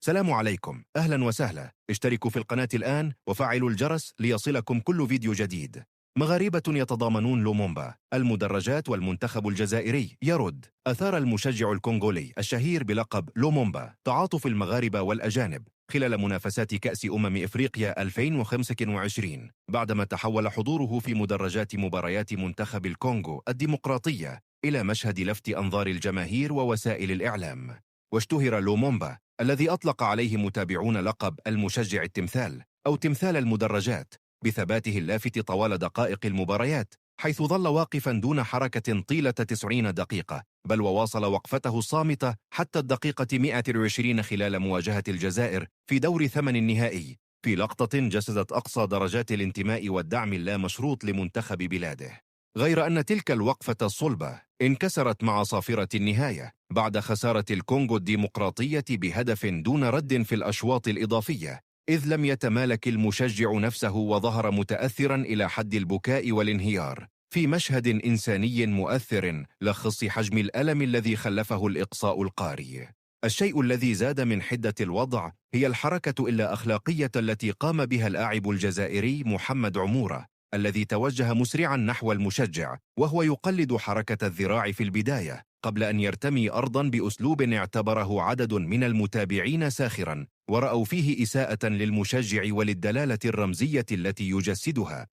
سلام عليكم، أهلا وسهلا. اشتركوا في القناة الآن وفعلوا الجرس ليصلكم كل فيديو جديد. مغاربة يتضامنون لومومبا، المدرجات والمنتخب الجزائري يرد. أثار المشجع الكونغولي الشهير بلقب لومومبا تعاطف المغاربة والأجانب خلال منافسات كأس إفريقيا 2025 بعدما تحول حضوره في مدرجات مباريات منتخب الكونغو الديمقراطية إلى مشهد لفت أنظار الجماهير ووسائل الإعلام. واشتهر لومومبا الذي أطلق عليه متابعون لقب المشجع التمثال أو تمثال المدرجات بثباته اللافت طوال دقائق المباريات، حيث ظل واقفا دون حركة طيلة 90 دقيقة، بل وواصل وقفته الصامتة حتى الدقيقة 120 خلال مواجهة الجزائر في دور ثمن النهائي، في لقطة جسدت أقصى درجات الانتماء والدعم اللامشروط لمنتخب بلاده. غير أن تلك الوقفة الصلبة انكسرت مع صافرة النهاية بعد خسارة الكونغو الديمقراطية بهدف دون رد في الأشواط الإضافية، إذ لم يتمالك المشجع نفسه وظهر متأثرا إلى حد البكاء والانهيار في مشهد إنساني مؤثر لخص حجم الألم الذي خلفه الإقصاء القاري. الشيء الذي زاد من حدة الوضع هي الحركة إلا أخلاقية التي قام بها اللاعب الجزائري محمد عمورة، الذي توجه مسرعا نحو المشجع وهو يقلد حركة الذراع في البداية قبل أن يرتمي أرضا بأسلوب اعتبره عدد من المتابعين ساخرا، ورأوا فيه إساءة للمشجع وللدلالة الرمزية التي يجسدها.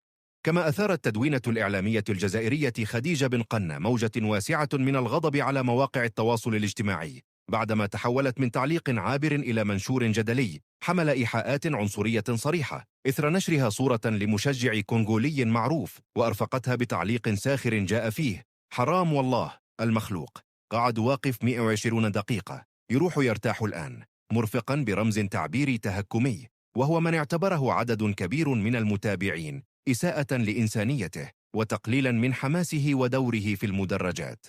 كما أثارت تدوينة الإعلامية الجزائرية خديجة بن قنة موجة واسعة من الغضب على مواقع التواصل الاجتماعي بعدما تحولت من تعليق عابر إلى منشور جدلي حمل إيحاءات عنصرية صريحة إثر نشرها صورة لمشجع كونغولي معروف، وأرفقتها بتعليق ساخر جاء فيه: حرام والله المخلوق قعد واقف 120 دقيقة، يروح يرتاح الآن، مرفقا برمز تعبيري تهكمي، وهو من اعتبره عدد كبير من المتابعين إساءة لإنسانيته وتقليلا من حماسه ودوره في المدرجات.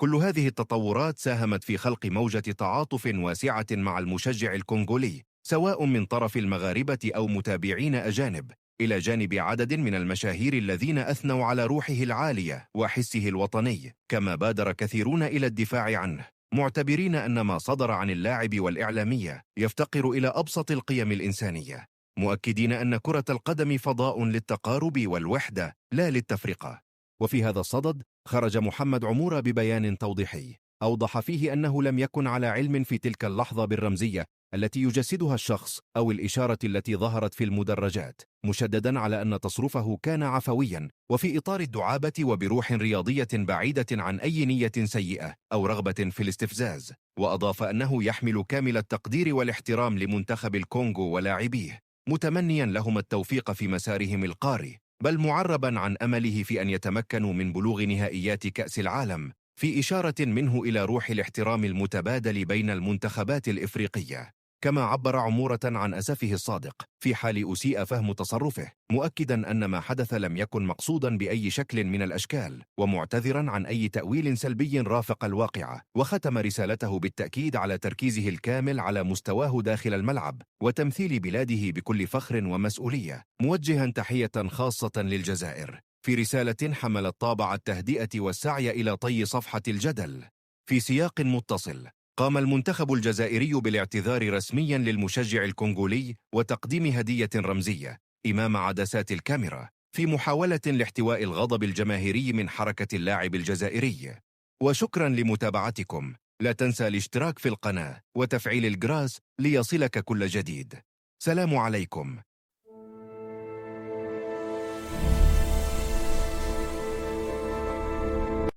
كل هذه التطورات ساهمت في خلق موجة تعاطف واسعة مع المشجع الكونغولي، سواء من طرف المغاربة أو متابعين أجانب، إلى جانب عدد من المشاهير الذين أثنوا على روحه العالية وحسه الوطني. كما بادر كثيرون إلى الدفاع عنه، معتبرين أن ما صدر عن اللاعب والإعلامية يفتقر إلى أبسط القيم الإنسانية، مؤكدين أن كرة القدم فضاء للتقارب والوحدة لا للتفرقة. وفي هذا الصدد خرج محمد عمورة ببيان توضيحي أوضح فيه أنه لم يكن على علم في تلك اللحظة بالرمزية التي يجسدها الشخص أو الإشارة التي ظهرت في المدرجات، مشددا على أن تصرفه كان عفويا وفي إطار الدعابة وبروح رياضية بعيدة عن أي نية سيئة أو رغبة في الاستفزاز. وأضاف أنه يحمل كامل التقدير والاحترام لمنتخب الكونغو ولاعبيه، متمنيا لهم التوفيق في مسارهم القاري، بل معربا عن أمله في أن يتمكنوا من بلوغ نهائيات كأس العالم، في إشارة منه إلى روح الاحترام المتبادل بين المنتخبات الإفريقية. كما عبر عمورة عن أسفه الصادق في حال أسيء فهم تصرفه، مؤكدا أن ما حدث لم يكن مقصودا بأي شكل من الأشكال، ومعتذرا عن أي تأويل سلبي رافق الواقعة. وختم رسالته بالتأكيد على تركيزه الكامل على مستواه داخل الملعب وتمثيل بلاده بكل فخر ومسؤولية، موجها تحية خاصة للجزائر في رسالة حملت طابع التهدئة والسعي إلى طي صفحة الجدل. في سياق متصل، قام المنتخب الجزائري بالاعتذار رسميا للمشجع الكونغولي وتقديم هدية رمزية أمام عدسات الكاميرا، في محاولة لاحتواء الغضب الجماهيري من حركة اللاعب الجزائري. وشكرا لمتابعتكم، لا تنسى الاشتراك في القناة وتفعيل الجرس ليصلك كل جديد. سلام عليكم.